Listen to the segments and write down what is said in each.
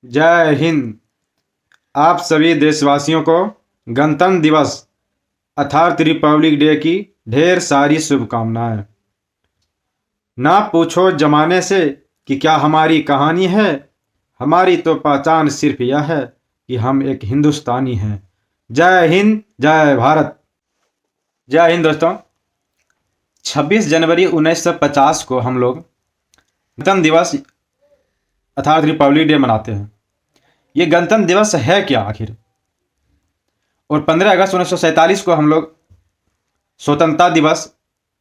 जय हिंद। आप सभी देशवासियों को गणतंत्र दिवस अर्थात रिपब्लिक डे की ढेर सारी शुभकामनाएं। ना पूछो जमाने से कि क्या हमारी कहानी है, हमारी तो पहचान सिर्फ यह है कि हम एक हिंदुस्तानी हैं। जय हिंद, जय भारत। जय हिंद दोस्तों। 26 जनवरी 1950 को हम लोग गणतंत्र दिवस अर्थात रिपब्लिक डे मनाते हैं। ये गणतंत्र दिवस है क्या आखिर? और 15 अगस्त 1947 को हम लोग स्वतंत्रता दिवस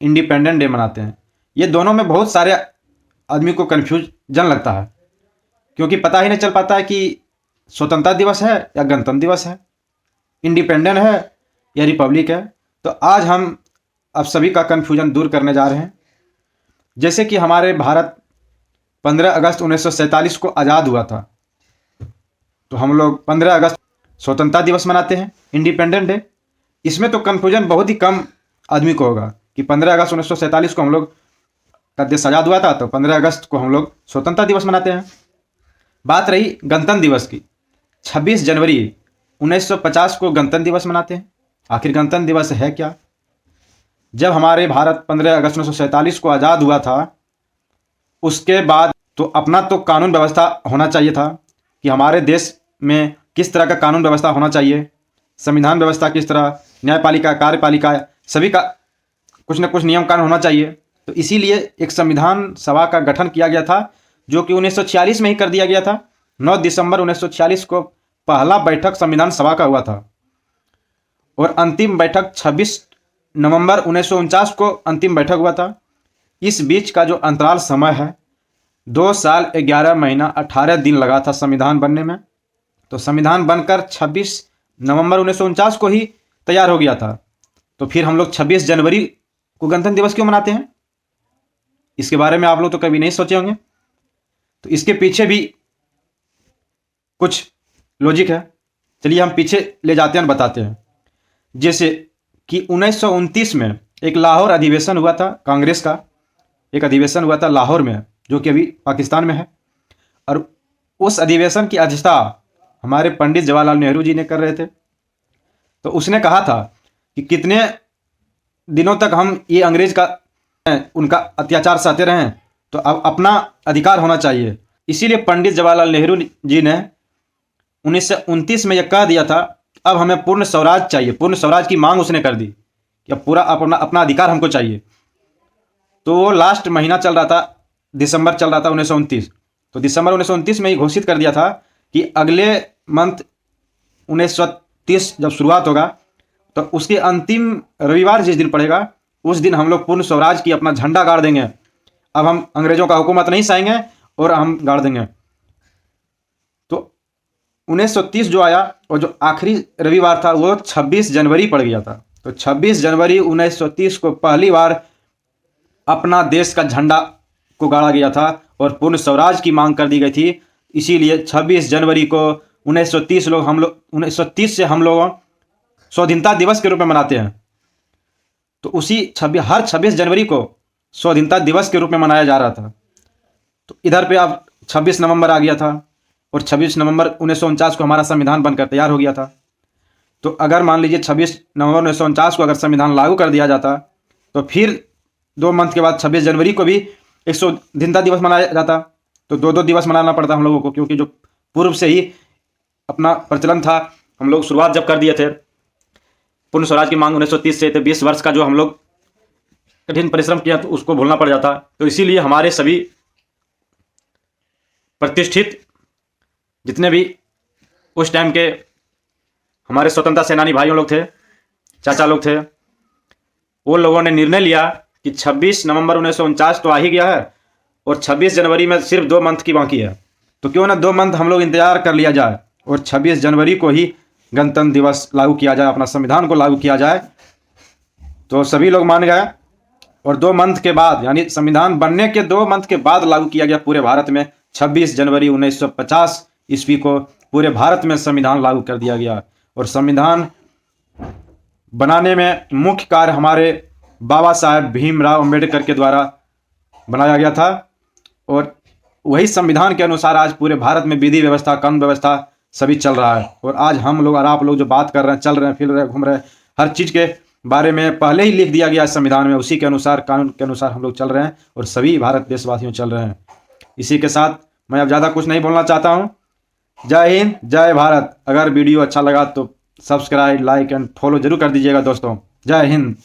इंडिपेंडेंट डे मनाते हैं। ये दोनों में बहुत सारे आदमी को कन्फ्यूजन लगता है, क्योंकि पता ही नहीं चल पाता है कि स्वतंत्रता दिवस है या गणतंत्र दिवस है, इंडिपेंडेंट है या रिपब्लिक है। तो आज हम अब सभी का कन्फ्यूजन दूर करने जा रहे हैं। जैसे कि हमारे भारत 15 अगस्त 1947 को आज़ाद हुआ था, तो हम लोग 15 अगस्त स्वतंत्रता दिवस मनाते हैं, इंडिपेंडेंट डे। इसमें तो कन्फ्यूजन बहुत ही कम आदमी को होगा कि 15 अगस्त 1947 को हम लोग का देश आज़ाद हुआ था, तो 15 अगस्त को हम लोग स्वतंत्रता दिवस मनाते हैं। बात रही गणतंत्र दिवस की, 26 जनवरी 1950 को गणतंत्र दिवस मनाते हैं। आखिर गणतंत्र दिवस है क्या? जब हमारे भारत 15 अगस्त 1947 को आज़ाद हुआ था, उसके बाद तो अपना तो कानून व्यवस्था होना चाहिए था कि हमारे देश में किस तरह का कानून व्यवस्था होना चाहिए, संविधान व्यवस्था किस तरह, न्यायपालिका, कार्यपालिका, सभी का कुछ न कुछ नियम कानून होना चाहिए। तो इसीलिए एक संविधान सभा का गठन किया गया था, जो कि 1946 में ही कर दिया गया था। 9 दिसंबर 1946 को पहला बैठक संविधान सभा का हुआ था और अंतिम बैठक 26 नवंबर 1949 को अंतिम बैठक हुआ था। इस बीच का जो अंतराल समय है, 2 साल 11 महीना 18 दिन लगा था संविधान बनने में। तो संविधान बनकर 26 नवंबर 1949 को ही तैयार हो गया था। तो फिर हम लोग 26 जनवरी को गणतंत्र दिवस क्यों मनाते हैं? इसके बारे में आप लोग तो कभी नहीं सोचे होंगे। तो इसके पीछे भी कुछ लॉजिक है। चलिए हम पीछे ले जाते हैं और बताते हैं। जैसे कि 1929 में एक लाहौर अधिवेशन हुआ था, कांग्रेस का एक अधिवेशन हुआ था लाहौर में, जो कि अभी पाकिस्तान में है। और उस अधिवेशन की अध्यक्षता हमारे पंडित जवाहरलाल नेहरू जी ने कर रहे थे। तो उसने कहा था कि कितने दिनों तक हम ये अंग्रेज का उनका अत्याचार सहते रहें, तो अब अपना अधिकार होना चाहिए। इसीलिए पंडित जवाहरलाल नेहरू जी ने 1929 में यह कह दिया था, अब हमें पूर्ण स्वराज चाहिए। पूर्ण स्वराज की मांग उसने कर दी कि अब पूरा अपना अधिकार हमको चाहिए। तो लास्ट महीना चल रहा था, दिसंबर चल रहा था 1929। तो दिसंबर 1929 में ही घोषित कर दिया था कि अगले मंथ 1930 जब शुरुआत होगा, तो उसके अंतिम रविवार जिस दिन पड़ेगा, उस दिन हम लोग पूर्ण स्वराज की अपना झंडा गाड़ देंगे। अब हम अंग्रेजों का हुकूमत नहीं सहेंगे और हम गाड़ देंगे। तो 1930 जो आया और जो आखिरी रविवार था वो 26 जनवरी पड़ गया था। तो 26 जनवरी 1930 को पहली बार अपना देश का झंडा को गाड़ा गया था और पूर्ण स्वराज की मांग कर दी गई थी। इसीलिए 26 जनवरी को 1930 से हम लोग स्वाधीनता दिवस के रूप में मनाते हैं। तो उसी हर 26 जनवरी को स्वाधीनता दिवस के रूप में मनाया जा रहा था। तो इधर पे अब 26 नवंबर आ गया था और 26 नवंबर 1949 को हमारा संविधान बनकर तैयार हो गया था। तो अगर मान लीजिए 26 नवंबर 1949 को अगर संविधान लागू कर दिया जाता, तो फिर 2 मंथ के बाद 26 जनवरी को भी एक स्वाधीनता दिवस मनाया जाता। तो 2-2 दिवस मनाना पड़ता हम लोगों को, क्योंकि जो पूर्व से ही अपना प्रचलन था, हम लोग शुरुआत जब कर दिए थे पूर्ण स्वराज की मांग 1930 से, तो 20 वर्ष का जो हम लोग कठिन परिश्रम किया तो उसको भूलना पड़ जाता। तो इसीलिए हमारे सभी प्रतिष्ठित जितने भी उस टाइम के हमारे स्वतंत्रता सेनानी भाइयों लोग थे, चाचा लोग थे, वो लोगों ने निर्णय लिया कि 26 नवंबर 1949 तो आ ही गया है और 26 जनवरी में सिर्फ 2 मंथ की बाकी है, तो क्यों ना 2 मंथ हम लोग इंतजार कर लिया जाए और 26 जनवरी को ही गणतंत्र दिवस लागू किया जाए, अपना संविधान को लागू किया जाए। तो सभी लोग मान गए और 2 मंथ के बाद, यानी संविधान बनने के 2 मंथ के बाद लागू किया गया पूरे भारत में। 26 जनवरी 1950 ईस्वी को पूरे भारत में संविधान लागू कर दिया गया। और संविधान बनाने में मुख्य कार्य हमारे बाबा साहेब भीमराव अंबेडकर के द्वारा बनाया गया था। और वही संविधान के अनुसार आज पूरे भारत में विधि व्यवस्था, कानून व्यवस्था सभी चल रहा है। और आज हम लोग और आप लोग जो बात कर रहे हैं, चल रहे हैं, फिर रहे, घूम रहे हैं, हर चीज़ के बारे में पहले ही लिख दिया गया है संविधान में। उसी के अनुसार, कानून के अनुसार हम लोग चल रहे हैं और सभी भारत देशवासियों चल रहे हैं। इसी के साथ मैं अब ज़्यादा कुछ नहीं बोलना चाहता हूँ। जय हिंद, जय भारत। अगर वीडियो अच्छा लगा तो सब्सक्राइब, लाइक एंड फॉलो जरूर कर दीजिएगा दोस्तों। जय हिंद।